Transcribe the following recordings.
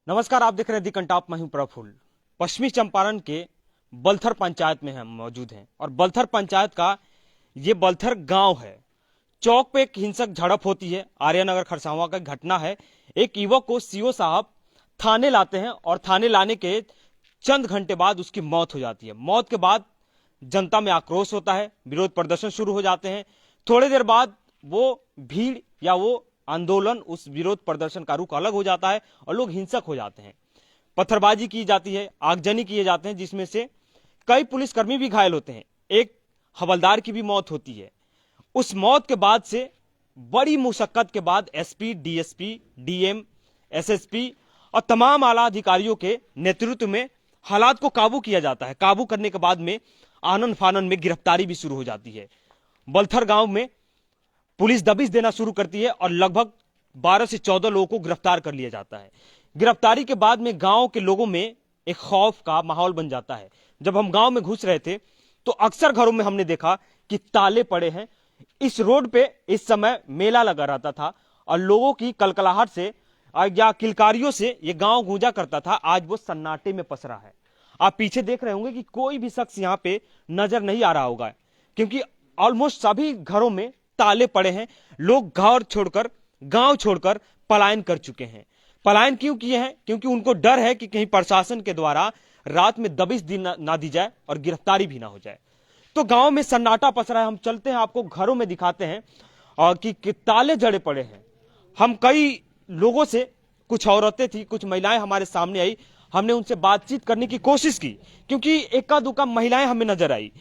नमस्कार, आप देख रहे हैं दी कंटाप। मैं हूं प्रफुल्ल। पश्चिमी चंपारण के बलथर पंचायत में हम मौजूद हैं और बलथर पंचायत का ये बलथर गांव है। चौक पे एक हिंसक झड़प होती है। आर्यनगर खरसावां का घटना है। एक युवक को सीओ साहब थाने लाते हैं और थाने लाने के चंद घंटे बाद उसकी मौत हो जाती है। मौत के बाद जनता में आक्रोश होता है, विरोध प्रदर्शन शुरू हो जाते हैं। थोड़ी देर बाद वो भीड़ या वो आंदोलन, उस विरोध प्रदर्शन का रुख अलग हो जाता है और लोग हिंसक हो जाते हैं। पत्थरबाजी की जाती है, आगजनी किए जाते हैं, जिसमें से कई पुलिसकर्मी भी घायल होते हैं। एक हवलदार की भी मौत होती है। उस मौत के बाद से बड़ी मुशक्कत के बाद एसपी, डीएसपी, डीएम, एसएसपी और तमाम आला अधिकारियों के नेतृत्व में हालात को काबू किया जाता है। काबू करने के बाद में आनन फानन में गिरफ्तारी भी शुरू हो जाती है। बलथर गांव में पुलिस दबिश देना शुरू करती है और लगभग 12 से 14 लोगों को गिरफ्तार कर लिया जाता है। गिरफ्तारी के बाद में गांव के लोगों में एक खौफ का माहौल बन जाता है। जब हम गांव में घुस रहे थे तो अक्सर घरों में हमने देखा कि ताले पड़े हैं। इस रोड पे इस समय मेला लगा रहता था और लोगों की कलकलाहट से या किलकारियों से ये गांव गूंजा करता था। आज वो सन्नाटे में पसरा है। आप पीछे देख रहे होंगे कि कोई भी शख्स यहाँ पे नजर नहीं आ रहा होगा, क्योंकि ऑलमोस्ट सभी घरों में ताले पड़े हैं। लोग घर छोड़कर, गांव छोड़कर पलायन कर चुके हैं। पलायन क्यों किए हैं? क्योंकि उनको डर है कि कहीं प्रशासन के द्वारा रात में दबिश ना दी जाए और गिरफ्तारी भी ना हो जाए। तो गांव में सन्नाटा पसरा है। हम चलते हैं, आपको घरों में दिखाते हैं और कि ताले जड़े पड़े हैं। हम कई लोगों से, कुछ औरतें थी, कुछ महिलाएं हमारे सामने आई। हमने उनसे बातचीत करने की कोशिश की, क्योंकि एका दुक्का महिलाएं हमें नजर आई।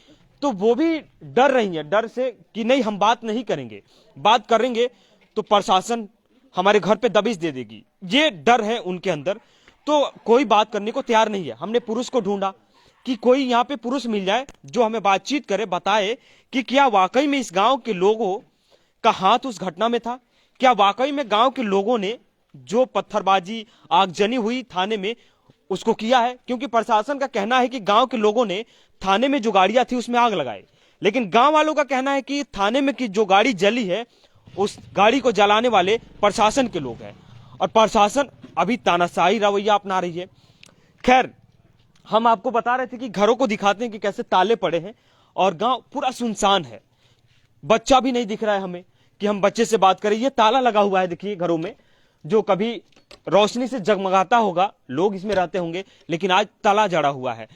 तो वो भी डर रही हैं, डर से कि नहीं, हम बात नहीं करेंगे, बात करेंगे तो प्रशासन हमारे घर पे दबिश दे देगी। ये डर है उनके अंदर। तो कोई बात करने को तैयार नहीं है। हमने पुरुष को ढूंढा कि कोई यहाँ पे पुरुष मिल जाए जो हमें बातचीत करे, बताए कि क्या वाकई में इस गांव के लोगों का हाथ उस घटना में था। क्या वाकई में गांव के लोगों ने जो पत्थरबाजी, आगजनी हुई थाने में, उसको किया है। क्योंकि प्रशासन का कहना है कि गांव के लोगों ने थाने में जो गाड़ियां थी उसमें आग लगाई, लेकिन गांव वालों का कहना है कि थाने में की जो गाड़ी जली है उस गाड़ी को जलाने वाले प्रशासन के लोग हैं और प्रशासन अभी तानाशाही रवैया अपना रही है। खैर, हम आपको बता रहे थे कि घरों को दिखाते हैं कि कैसे ताले पड़े हैं और गांव पूरा सुनसान है। बच्चा भी नहीं दिख रहा है हमें कि हम बच्चे से बात करें। ये ताला लगा हुआ है, देखिए घरों में, जो कभी रोशनी से जगमगाता होगा, लोग इसमें रहते होंगे, लेकिन आज ताला जड़ा हुआ है।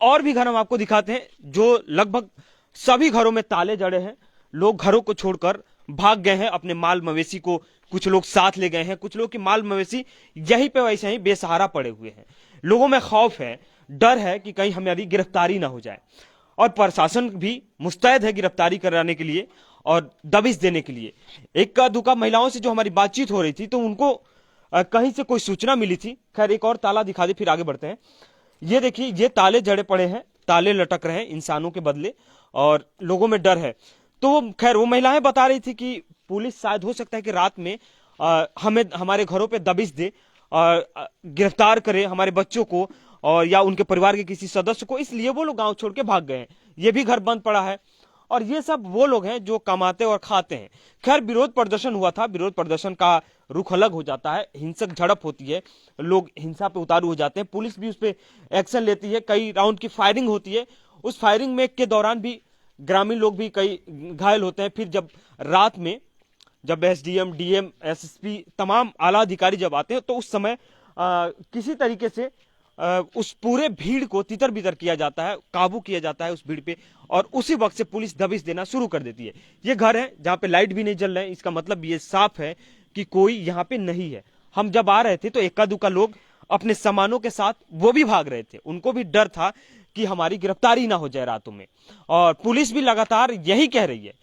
और भी घर हम आपको दिखाते हैं जो लगभग सभी घरों में ताले जड़े हैं। लोग घरों को छोड़कर भाग गए हैं, अपने माल मवेशी को कुछ लोग साथ ले गए हैं। कुछ लोग के माल मवेशी यहीं पे वैसे ही बेसहारा पड़े हुए हैं। लोगों में खौफ है, डर है कि कहीं हमारी गिरफ्तारी ना हो जाए और प्रशासन भी मुस्तैद है गिरफ्तारी कराने के लिए और दबिश देने के लिए। एक का दुका महिलाओं से जो हमारी बातचीत हो रही थी तो उनको कहीं से कोई सूचना मिली थी। खैर, एक और ताला दिखा दे, फिर आगे बढ़ते हैं। ये देखिए, ये ताले जड़े पड़े हैं, ताले लटक रहे हैं इंसानों के बदले और लोगों में डर है। तो खैर, वो महिलाएं बता रही थी कि पुलिस शायद हो सकता है कि रात में हमें, हमारे घरों पे दबिश दे और गिरफ्तार करे हमारे बच्चों को और या उनके परिवार के किसी सदस्य को, इसलिए वो लोग गांव छोड़ के भाग गए हैं। ये भी घर बंद पड़ा है और ये सब वो लोग हैं जो कमाते और खाते हैं। खैर, विरोध प्रदर्शन हुआ था। विरोध प्रदर्शन का रुख अलग हो जाता है, हिंसक झड़प होती है, लोग हिंसा पे उतारू हो जाते हैं। पुलिस भी उस पर एक्शन लेती है, कई राउंड की फायरिंग होती है। उस फायरिंग में के दौरान भी ग्रामीण लोग भी कई घायल होते हैं। फिर जब रात में, जब एसडीएम, डीएम, एसएसपी, तमाम आला अधिकारी जब आते हैं तो उस समय किसी तरीके से उस पूरे भीड़ को तितर बितर किया जाता है, काबू किया जाता है उस भीड़ पे और उसी वक्त से पुलिस दबिश देना शुरू कर देती है। ये घर है जहां पे लाइट भी नहीं जल रहे हैं, इसका मतलब ये साफ है कि कोई यहाँ पे नहीं है। हम जब आ रहे थे तो इक्का दुक्का लोग अपने सामानों के साथ वो भी भाग रहे थे। उनको भी डर था कि हमारी गिरफ्तारी ना हो जाए रातों में। और पुलिस भी लगातार यही कह रही है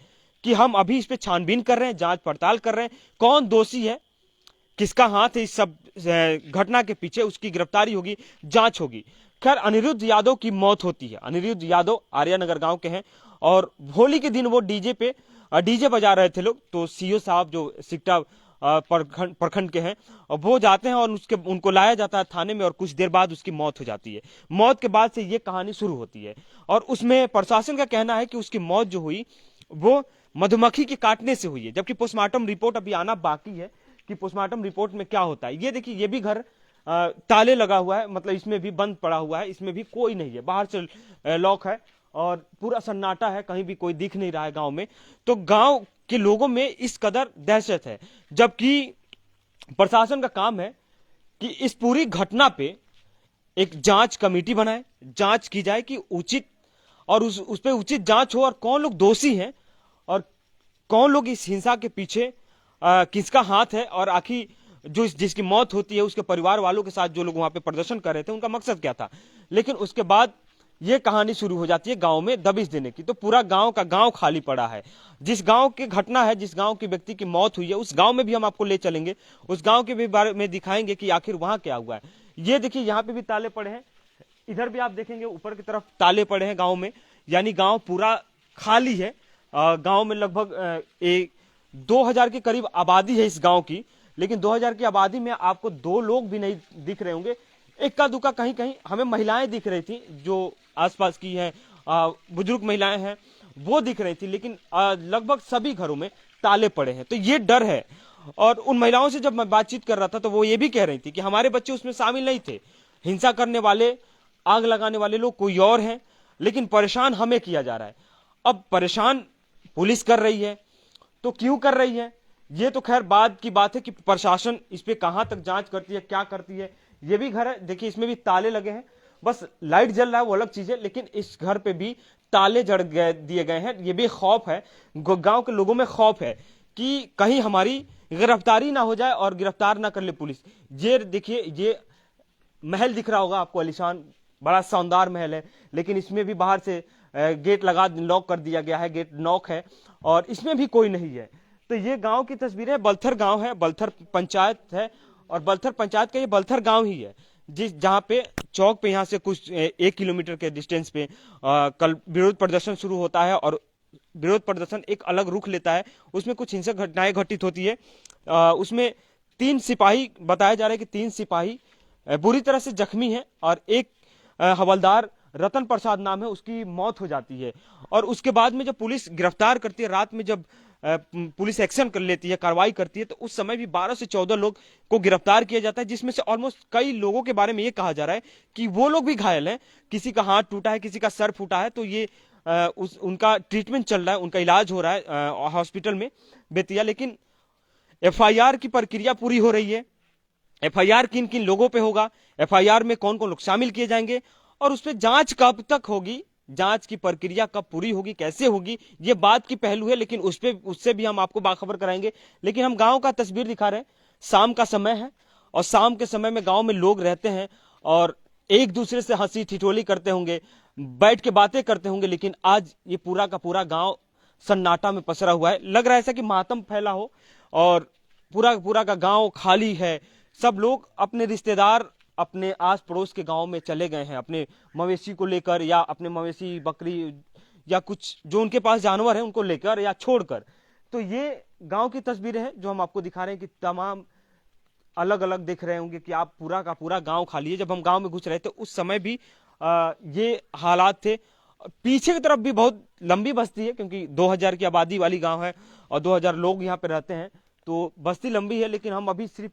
कि हम अभी इस पे छानबीन कर रहे हैं, जांच पड़ताल कर रहे हैं, कौन दोषी है, किसका हाथ है इस सब घटना के पीछे, उसकी गिरफ्तारी होगी, जांच होगी। खैर, अनिरुद्ध यादव की मौत होती है। अनिरुद्ध यादव आर्यनगर गांव के हैं और होली के दिन वो डीजे बजा रहे थे लोग। तो सीओ साहब जो सिकटा प्रखंड के हैं, वो जाते हैं और उनको लाया जाता है थाने में और कुछ देर बाद उसकी मौत हो जाती है। मौत के बाद से ये कहानी शुरू होती है और उसमें प्रशासन का कहना है कि उसकी मौत जो हुई वो मधुमक्खी के काटने से हुई है, जबकि पोस्टमार्टम रिपोर्ट अभी आना बाकी है कि पोस्टमार्टम रिपोर्ट में क्या होता है। ये देखिए, ये भी घर ताले लगा हुआ है, मतलब इसमें भी बंद पड़ा हुआ है, इसमें भी कोई नहीं है, बाहर से लॉक है और पूरा सन्नाटा है, कहीं भी कोई दिख नहीं रहा है गांव में। तो गांव के लोगों में इस कदर दहशत है, जबकि प्रशासन का काम है कि इस पूरी घटना पे एक जांच कमेटी बनाए, जांच की जाए कि उचित और उस पे उचित जांच हो और कौन लोग दोषी हैं और कौन लोग इस हिंसा के पीछे किसका हाथ है, और आखिर जो जिसकी मौत होती है उसके परिवार वालों के साथ जो लोग वहां पे प्रदर्शन कर रहे थे उनका मकसद क्या था। लेकिन उसके बाद ये कहानी शुरू हो जाती है गांव में दबिश देने की। तो पूरा गांव का गांव खाली पड़ा है। जिस गांव की घटना है, जिस गांव की व्यक्ति की मौत हुई है, उस गांव में भी हम आपको ले चलेंगे, उस गांव के भी बारे में दिखाएंगे कि आखिर वहां क्या हुआ है। ये देखिए, यहाँ पे भी ताले पड़े हैं, इधर भी आप देखेंगे ऊपर की तरफ ताले पड़े हैं गांव में, यानी गांव पूरा खाली है। गांव में लगभग 2000 के करीब आबादी है इस गांव की, लेकिन 2000 की आबादी में आपको 2 लोग भी नहीं दिख रहे होंगे। इक्का दुक्का कहीं कहीं हमें महिलाएं दिख रही थी, जो आसपास की हैं, बुजुर्ग महिलाएं हैं, वो दिख रही थी, लेकिन लगभग सभी घरों में ताले पड़े हैं। तो ये डर है। और उन महिलाओं से जब मैं बातचीत कर रहा था तो वो ये भी कह रही थी कि हमारे बच्चे उसमें शामिल नहीं थे, हिंसा करने वाले, आग लगाने वाले लोग कोई और हैं, लेकिन परेशान हमें किया जा रहा है। अब परेशान पुलिस कर रही है, तो क्यों कर रही है, ये तो खैर बाद की बात है कि प्रशासन इस पे कहां तक जांच करती है, क्या करती है। ये भी घर है, देखिए इसमें भी ताले लगे हैं, बस लाइट जल रहा है वो अलग चीज है, लेकिन इस घर पे भी ताले जड़ दिए गए हैं। ये भी खौफ है, गांव के लोगों में खौफ है कि कहीं हमारी गिरफ्तारी ना हो जाए और गिरफ्तार ना कर ले पुलिस। ये देखिए, ये महल दिख रहा होगा आपको, आलीशान बड़ा शानदार महल है, लेकिन इसमें भी बाहर से गेट लगा लॉक कर दिया गया है, गेट नॉक है और इसमें भी कोई नहीं है। तो ये गांव की तस्वीरें, बलथर गांव है, बलथर पंचायत है और बलथर पंचायत का ये बलथर गांव ही है, जहां पे चौक पे यहाँ से कुछ 1 किलोमीटर के डिस्टेंस पे कल विरोध प्रदर्शन शुरू होता है और विरोध प्रदर्शन एक अलग रुख लेता है। उसमें कुछ हिंसक घटनाएं घटित होती है। उसमें 3 सिपाही बताया जा रहा है कि 3 सिपाही बुरी तरह से जख्मी हैं और एक हवलदार रतन प्रसाद नाम है, उसकी मौत हो जाती है। और उसके बाद में जब पुलिस गिरफ्तार करती है, रात में जब पुलिस एक्शन कर लेती है, कार्रवाई करती है, तो उस समय भी 12 से 14 लोग को गिरफ्तार किया जाता है, जिसमें से ऑलमोस्ट कई लोगों के बारे में ये कहा जा रहा है कि वो लोग भी घायल हैं, किसी का हाथ टूटा है, किसी का सर फूटा है। तो ये उनका ट्रीटमेंट चल रहा है, उनका इलाज हो रहा है हॉस्पिटल में बेतिया। लेकिन एफआईआर की प्रक्रिया पूरी हो रही है। एफआईआर किन किन लोगों पे होगा, एफआईआर में कौन कौन लोग शामिल किए जाएंगे और उस पर जांच कब तक होगी, जांच की प्रक्रिया कब पूरी होगी, कैसे होगी, ये बात की पहलू है, लेकिन उससे भी हम आपको बाखबर कराएंगे। लेकिन हम गांव का तस्वीर दिखा रहे हैं, शाम का समय है और शाम के समय में गांव में लोग रहते हैं और एक दूसरे से हंसी ठिठोली करते होंगे, बैठ के बातें करते होंगे। लेकिन आज ये पूरा का पूरा गांव सन्नाटा में पसरा हुआ है, लग रहा है ऐसा कि मातम फैला हो और पूरा का गांव खाली है। सब लोग अपने रिश्तेदार, अपने आस पड़ोस के गांव में चले गए हैं, अपने मवेशी को लेकर या अपने मवेशी, बकरी या कुछ जो उनके पास जानवर है उनको लेकर या छोड़कर। तो ये गांव की तस्वीरें हैं जो हम आपको दिखा रहे हैं कि तमाम अलग अलग दिख रहे होंगे कि आप पूरा का पूरा गांव खाली है। जब हम गांव में घुस रहे थे उस समय भी ये हालात थे। पीछे की तरफ भी बहुत लंबी बस्ती है, क्योंकि 2000 की आबादी वाली गांव है और 2000 लोग यहाँ पे रहते हैं, तो बस्ती लंबी है। लेकिन हम अभी सिर्फ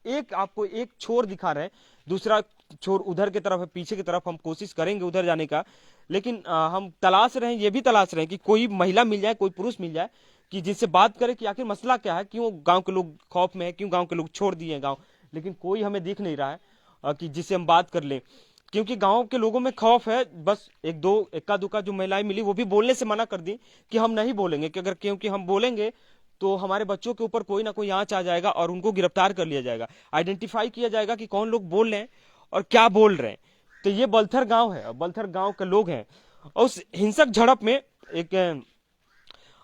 एक आपको एक छोर दिखा रहे हैं, दूसरा छोर उधर की तरफ है, पीछे की तरफ हम कोशिश करेंगे उधर जाने का। लेकिन हम तलाश रहे हैं, ये भी तलाश रहे हैं कि कोई महिला मिल जाए, कोई पुरुष मिल जाए कि जिससे बात करें कि आखिर मसला क्या है, क्यों गांव के लोग खौफ में है, क्यों गांव के लोग छोड़ दिए हैं गांव। लेकिन कोई हमें दिख नहीं रहा है कि जिससे हम बात कर लें, क्योंकि गांव के लोगों में खौफ है। बस इक्का दुक्का जो महिलाएं मिली वो भी बोलने से मना कर दी कि हम नहीं बोलेंगे, कि अगर क्योंकि हम बोलेंगे तो हमारे बच्चों के ऊपर कोई ना कोई आंच आ जाएगा और उनको गिरफ्तार कर लिया जाएगा, आइडेंटिफाई किया जाएगा कि कौन लोग बोल रहे हैं और क्या बोल रहे हैं। तो ये बलथर गांव है, बलथर गांव के लोग हैं। और उस हिंसक झड़प में एक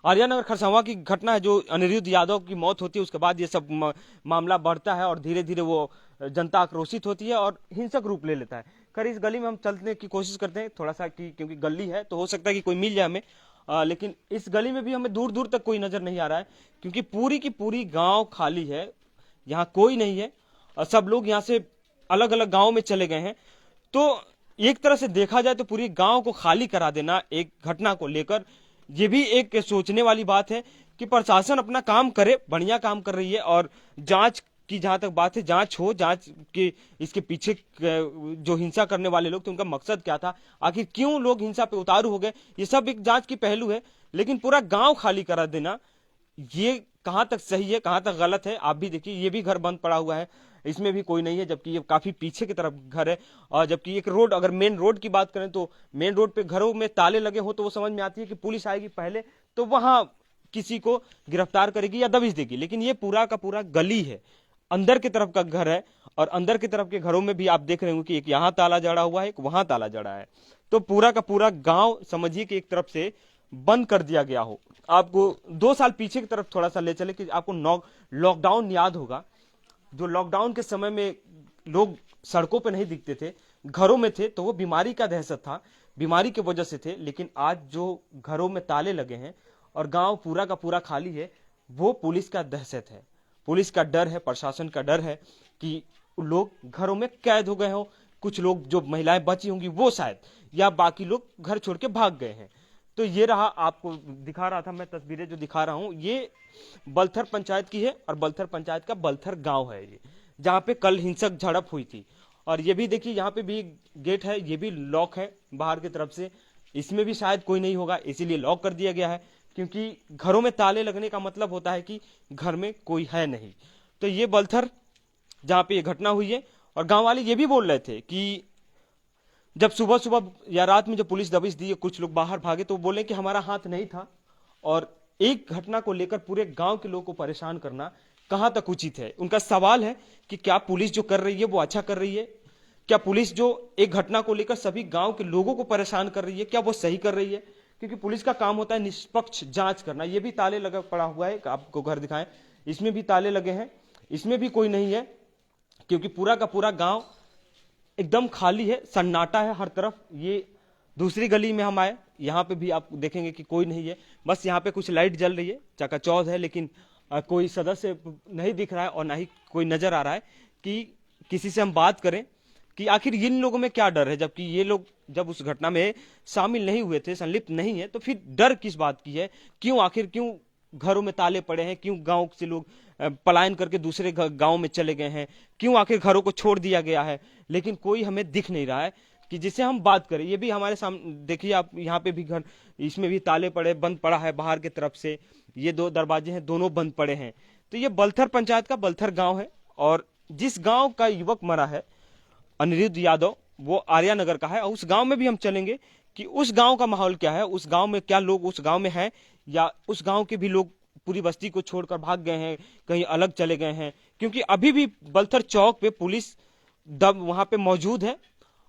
आर्यानगर खरसावां की घटना है, जो अनिरुद्ध यादव की मौत होती है, उसके बाद ये सब मामला बढ़ता है और धीरे धीरे वो जनता आक्रोशित होती है और हिंसक रूप ले लेता है। खैर इस गली में हम चलने की कोशिश करते हैं थोड़ा सा, क्योंकि गली है तो हो सकता है कि कोई मिल जाए हमें। लेकिन इस गली में भी हमें दूर दूर तक कोई नजर नहीं आ रहा है, क्योंकि पूरी की पूरी गांव खाली है, यहाँ कोई नहीं है और सब लोग यहाँ से अलग अलग गांव में चले गए हैं। तो एक तरह से देखा जाए तो पूरी गांव को खाली करा देना एक घटना को लेकर, ये भी एक सोचने वाली बात है कि प्रशासन अपना काम करे, बढ़िया काम कर रही है और जांच की जहां तक बात है, जांच हो, जांच के इसके पीछे जो हिंसा करने वाले लोग थे उनका मकसद क्या था, आखिर क्यों लोग हिंसा पे उतारू हो गए, ये सब एक जांच की पहलू है। लेकिन पूरा गांव खाली करा देना, ये कहां तक सही है, कहां तक गलत है। आप भी देखिए, ये भी घर बंद पड़ा हुआ है, इसमें भी कोई नहीं है, जबकि ये काफी पीछे की तरफ घर है। और जबकि एक रोड, अगर मेन रोड की बात करें तो मेन रोड पे घरों में ताले लगे हो तो वो समझ में आती है कि पुलिस आएगी पहले तो वहां किसी को गिरफ्तार करेगी या दबिश देगी। लेकिन ये पूरा का पूरा गली है, अंदर की तरफ का घर है, और अंदर की तरफ के घरों में भी आप देख रहे हो कि एक यहाँ ताला जड़ा हुआ है, एक वहां ताला जड़ा है। तो पूरा का पूरा गांव समझिए कि एक तरफ से बंद कर दिया गया हो। आपको 2 साल पीछे की तरफ थोड़ा सा ले चले कि आपको लॉकडाउन याद होगा। जो लॉकडाउन के समय में लोग सड़कों पे नहीं दिखते थे, घरों में थे, तो वो बीमारी का दहशत था, बीमारी की वजह से थे। लेकिन आज जो घरों में ताले लगे हैं और गांव पूरा का पूरा खाली है, वो पुलिस का दहशत है, पुलिस का डर है, प्रशासन का डर है कि लोग घरों में कैद हो गए हो। कुछ लोग, जो महिलाएं बची होंगी वो शायद, या बाकी लोग घर छोड़ के भाग गए हैं। तो ये रहा, आपको दिखा रहा था मैं, तस्वीरें जो दिखा रहा हूं ये बलथर पंचायत की है, और बलथर पंचायत का बलथर गांव है ये, जहां पे कल हिंसक झड़प हुई थी। और ये भी देखिए, यहाँ पे भी गेट है, ये भी लॉक है बाहर की तरफ से, इसमें भी शायद कोई नहीं होगा, इसीलिए लॉक कर दिया गया है। क्योंकि घरों में ताले लगने का मतलब होता है कि घर में कोई है नहीं। तो ये बलथर जहां पे ये घटना हुई है, और गांव वाले ये भी बोल रहे थे कि जब सुबह सुबह या रात में जब पुलिस दबिश दी, कुछ लोग बाहर भागे, तो बोले कि हमारा हाथ नहीं था। और एक घटना को लेकर पूरे गांव के लोगों को परेशान करना कहां तक उचित है। उनका सवाल है कि क्या पुलिस जो कर रही है वो अच्छा कर रही है, क्या पुलिस जो एक घटना को लेकर सभी गांव के लोगों को परेशान कर रही है, क्या वो सही कर रही है। क्योंकि पुलिस का काम होता है निष्पक्ष जांच करना। ये भी ताले लगा पड़ा हुआ है, आपको घर दिखाएं, इसमें भी ताले लगे हैं, इसमें भी कोई नहीं है, क्योंकि पूरा का पूरा गांव एकदम खाली है, सन्नाटा है हर तरफ। ये दूसरी गली में हम आए, यहाँ पे भी आप देखेंगे कि कोई नहीं है, बस यहाँ पे कुछ लाइट जल रही है, चकाचौंध है, लेकिन कोई सदस्य नहीं दिख रहा है, और ना ही कोई नजर आ रहा है कि किसी से हम बात करें कि आखिर इन लोगों में क्या डर है। जबकि ये लोग जब उस घटना में शामिल नहीं हुए थे, संलिप्त नहीं है, तो फिर डर किस बात की है, क्यों, आखिर क्यों घरों में ताले पड़े हैं, क्यों गांव से लोग पलायन करके दूसरे गांव में चले गए हैं, क्यों आखिर घरों को छोड़ दिया गया है। लेकिन कोई हमें दिख नहीं रहा है कि जिससे हम बात करें। ये भी हमारे सामने देखिए आप, यहाँ पे भी घर, इसमें भी ताले पड़े, बंद पड़ा है बाहर की तरफ से, ये 2 दरवाजे हैं, दोनों बंद पड़े हैं। तो ये बलथर पंचायत का बलथर गांव है, और जिस गांव का युवक मरा है अनिरुद्ध यादव, वो आर्या नगर का है। और उस गांव में भी हम चलेंगे कि उस गांव का माहौल क्या है, उस गांव में क्या लोग उस गांव में हैं, या उस गांव के भी लोग पूरी बस्ती को छोड़कर भाग गए हैं, कहीं अलग चले गए हैं। क्योंकि अभी भी बलथर चौक पे पुलिस दब वहां पे मौजूद है,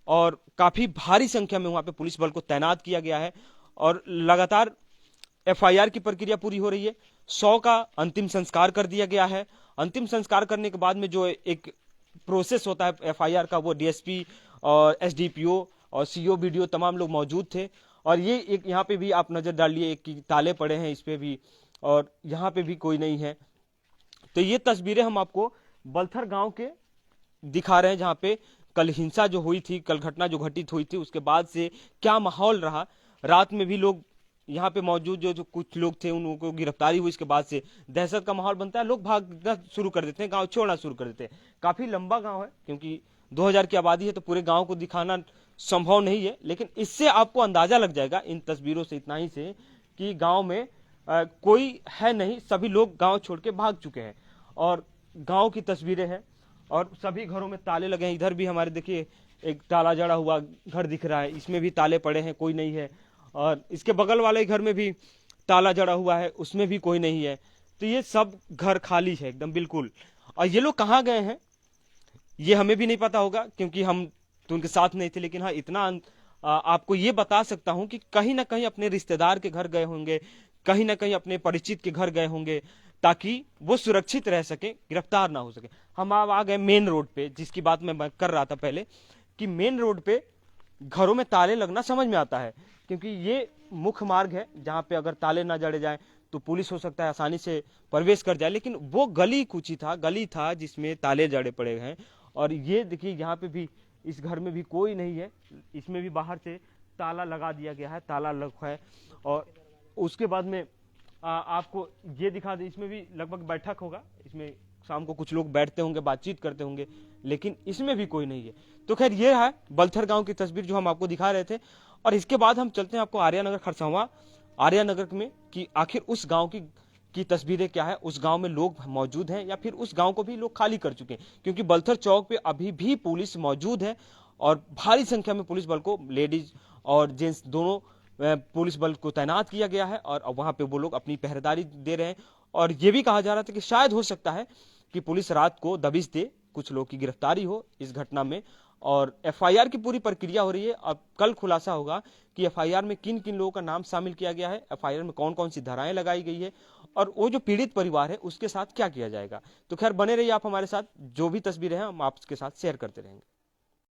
और काफी भारी संख्या में वहां पे पुलिस बल को तैनात किया गया है, और लगातार एफआईआर की प्रक्रिया पूरी हो रही है। 100 का अंतिम संस्कार कर दिया गया है। अंतिम संस्कार करने के बाद में जो एक प्रोसेस होता है एफआईआर का, वो डीएसपी और एसडीपीओ और सीओ बीडीओ तमाम लोग मौजूद थे। और ये एक यहाँ पे भी आप नजर डालिए कि ताले पड़े हैं इस पे भी, और यहाँ पे भी कोई नहीं है। तो ये तस्वीरें हम आपको बलथर गांव के दिखा रहे हैं, जहाँ पे कल हिंसा जो हुई थी, कल घटना जो घटित हुई थी, उसके बाद से क्या माहौल रहा। रात में भी लोग यहाँ पे मौजूद, जो कुछ लोग थे उनको गिरफ्तारी हुई, इसके बाद से दहशत का माहौल बनता है, लोग भागना शुरू कर देते हैं, गांव छोड़ना शुरू कर देते हैं। काफी लंबा गांव है, क्योंकि 2000 की आबादी है, तो पूरे गांव को दिखाना संभव नहीं है। लेकिन इससे आपको अंदाजा लग जाएगा, इन तस्वीरों से, इतना ही से, कि गांव में कोई है नहीं, सभी लोग गांव छोड़ के भाग चुके हैं। और गांव की तस्वीरें हैं, और सभी घरों में ताले लगे हैं। इधर भी हमारे देखिए एक ताला जड़ा हुआ घर दिख रहा है, इसमें भी ताले पड़े हैं, कोई नहीं है। और इसके बगल वाले घर में भी ताला जड़ा हुआ है, उसमें भी कोई नहीं है। तो ये सब घर खाली है एकदम बिल्कुल। और ये लोग कहाँ गए हैं ये हमें भी नहीं पता होगा, क्योंकि हम तो उनके साथ नहीं थे। लेकिन हाँ, इतना आपको ये बता सकता हूं कि कहीं ना कहीं अपने रिश्तेदार के घर गए होंगे, कहीं ना कहीं अपने परिचित के घर गए होंगे, ताकि वो सुरक्षित रह सके, गिरफ्तार ना हो सके। हम अब आ गए मेन रोड पे, जिसकी बात मैं कर रहा था पहले, कि मेन रोड पे घरों में ताले लगना समझ में आता है, क्योंकि ये मुख्य मार्ग है, जहां पे अगर ताले ना जड़े जाएं तो पुलिस हो सकता है आसानी से प्रवेश कर जाए। लेकिन वो गली कुची था, गली था जिसमें ताले जड़े पड़े हैं। और ये देखिए, यहाँ पे भी, इस घर में भी कोई नहीं है, इसमें भी बाहर से ताला लगा दिया गया है, ताला लग है। और उसके बाद में आपको ये दिखा दे, इसमें भी लगभग बैठक होगा, इसमें शाम को कुछ लोग बैठते होंगे, बातचीत करते होंगे, लेकिन इसमें भी कोई नहीं है। तो खैर ये है बलथर गांव की तस्वीर जो हम आपको दिखा रहे थे। और इसके बाद हम चलते हैं आपको आर्यानगर खरसावां आर्यानगर में कि आखिर उस गांव की तस्वीरें क्या है, उस गांव में लोग मौजूद हैं या फिर उस गांव को भी लोग खाली कर चुके हैं, क्योंकि बलथर चौक पे अभी भी पुलिस मौजूद है और भारी संख्या में पुलिस बल को, लेडीज और जेंट्स दोनों पुलिस बल को तैनात किया गया है और वहां पे वो लोग अपनी पहरेदारी दे रहे हैं। और ये भी कहा जा रहा था कि शायद हो सकता है कि पुलिस रात को दबिश दे, कुछ लोग की गिरफ्तारी हो इस घटना में। और एफआईआर की पूरी प्रक्रिया हो रही है। अब कल खुलासा होगा कि एफआईआर में किन किन लोगों का नाम शामिल किया गया है, एफआईआर में कौन कौन सी धाराएं लगाई गई है और वो जो पीड़ित परिवार है उसके साथ क्या किया जाएगा। तो खैर बने रहिए आप हमारे साथ, जो भी तस्वीरें हैं हम आपके साथ शेयर करते रहेंगे।